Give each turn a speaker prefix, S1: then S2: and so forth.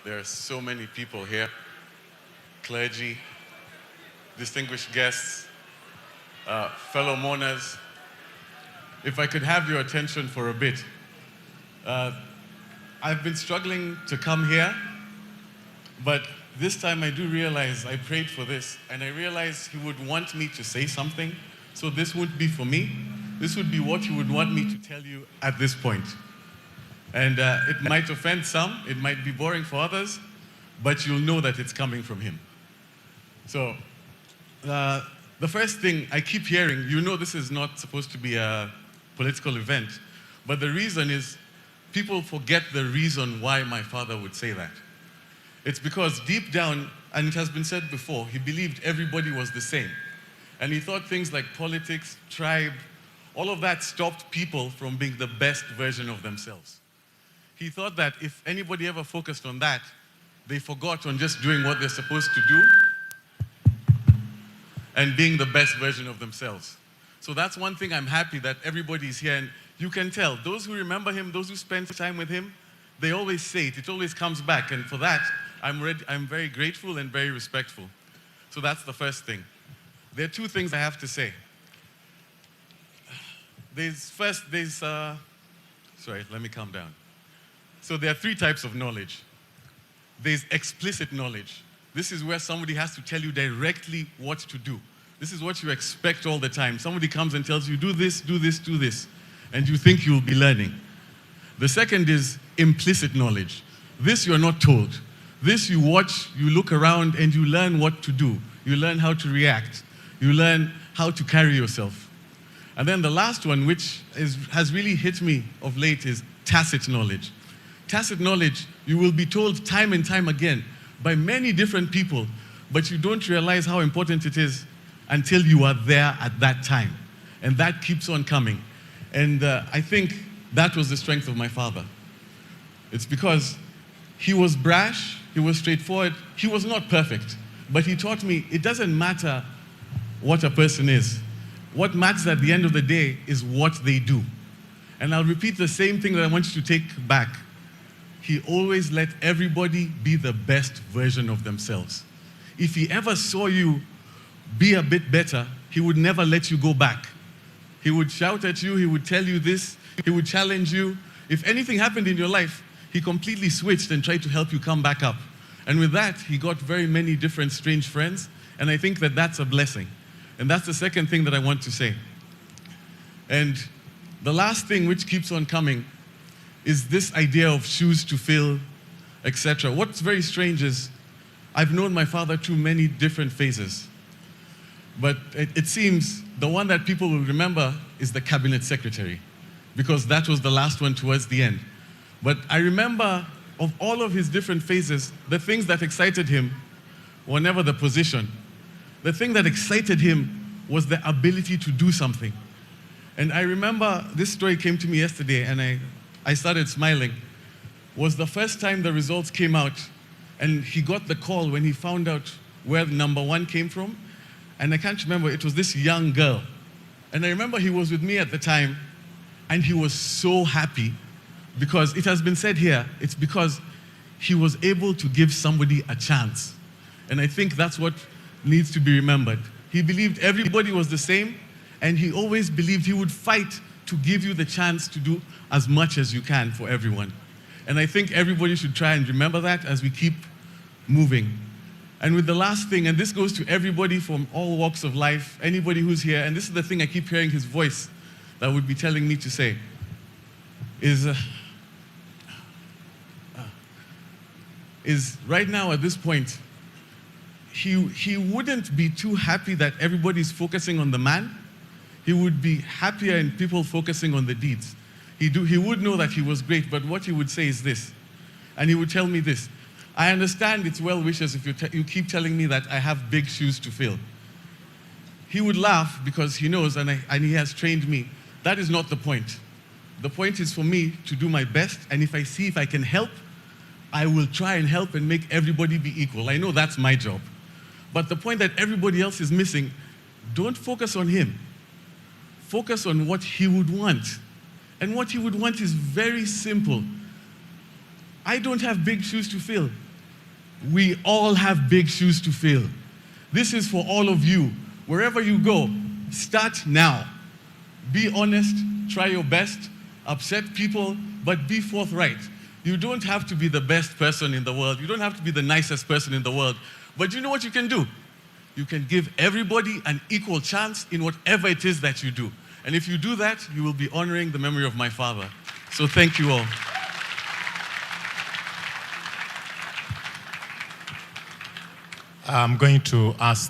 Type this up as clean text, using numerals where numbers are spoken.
S1: There are so many people here, clergy, distinguished guests, fellow mourners. If I could have your attention for a bit. Uh, I've been struggling to come here, but this time I do realize I prayed for this, and I realized He would want me to say something, so this wouldn't be for me. This would be what He would want me to tell you at this point. And it might offend some, it might be boring for others, but you'll know that it's coming from Him. So, the first thing I keep hearing, you know this is not supposed to be a political event, but the reason is people forget the reason why my father would say that. It's because deep down, and it has been said before, he believed everybody was the same. And he thought things like politics, tribe, all of that stopped people from being the best version of themselves. He thought that if anybody ever focused on that, they forgot on just doing what they're supposed to do and being the best version of themselves. So that's one thing I'm happy that everybody's here, and you can tell, those who remember him, those who spend time with him, they always say it always comes back, and for that, I'm very grateful and very respectful. So that's the first thing. There are two things I have to say. Sorry, let me calm down. So there are three types of knowledge. There's explicit knowledge. This is where somebody has to tell you directly what to do. This is what you expect all the time. Somebody comes and tells you, do this, do this, do this, and you think you'll be learning. The second is implicit knowledge. This you're not told. This you watch, you look around, and you learn what to do. You learn how to react. You learn how to carry yourself. And then the last one, which has really hit me of late, is tacit knowledge. Tacit knowledge, you will be told time and time again by many different people, but you don't realize how important it is until you are there at that time. And that keeps on coming. And I think that was the strength of my father. It's because he was brash, he was straightforward, he was not perfect, but he taught me it doesn't matter what a person is. What matters at the end of the day is what they do. And I'll repeat the same thing that I want you to take back. He always let everybody be the best version of themselves. If he ever saw you be a bit better, he would never let you go back. He would shout at you, he would tell you this, he would challenge you. If anything happened in your life, he completely switched and tried to help you come back up. And with that, he got very many different strange friends, and I think that that's a blessing. And that's the second thing that I want to say. And the last thing which keeps on coming is this idea of shoes to fill, etc. What's very strange is I've known my father through many different phases. But it seems the one that people will remember is the cabinet secretary, because that was the last one towards the end. But I remember of all of his different phases, the things that excited him were never the position. The thing that excited him was the ability to do something. And I remember this story came to me yesterday, and I started smiling. Was the first time the results came out, and he got the call when he found out where number one came from. And I can't remember, it was this young girl. And I remember he was with me at the time, and he was so happy because it has been said here, it's because he was able to give somebody a chance. And I think that's what needs to be remembered. He believed everybody was the same, and he always believed he would fight to give you the chance to do as much as you can for everyone. And I think everybody should try and remember that as we keep moving. And with the last thing, and this goes to everybody from all walks of life, anybody who's here, and this is the thing I keep hearing his voice that would be telling me to say, is right now at this point, he wouldn't be too happy that everybody's focusing on the man. He would be happier in people focusing on the deeds. He would know that he was great, but what he would say is this, and he would tell me this: I understand it's well wishes if you keep telling me that I have big shoes to fill. He would laugh because he knows, and he has trained me, that is not the point. The point is for me to do my best, and if I see if I can help, I will try and help and make everybody be equal. I know that's my job. But the point that everybody else is missing, don't focus on him. Focus on what he would want. And what he would want is very simple. I don't have big shoes to fill. We all have big shoes to fill. This is for all of you. Wherever you go, start now. Be honest, try your best, upset people, but be forthright. You don't have to be the best person in the world. You don't have to be the nicest person in the world. But you know what you can do? You can give everybody an equal chance in whatever it is that you do. And if you do that, you will be honoring the memory of my father. So thank you all.
S2: I'm going to ask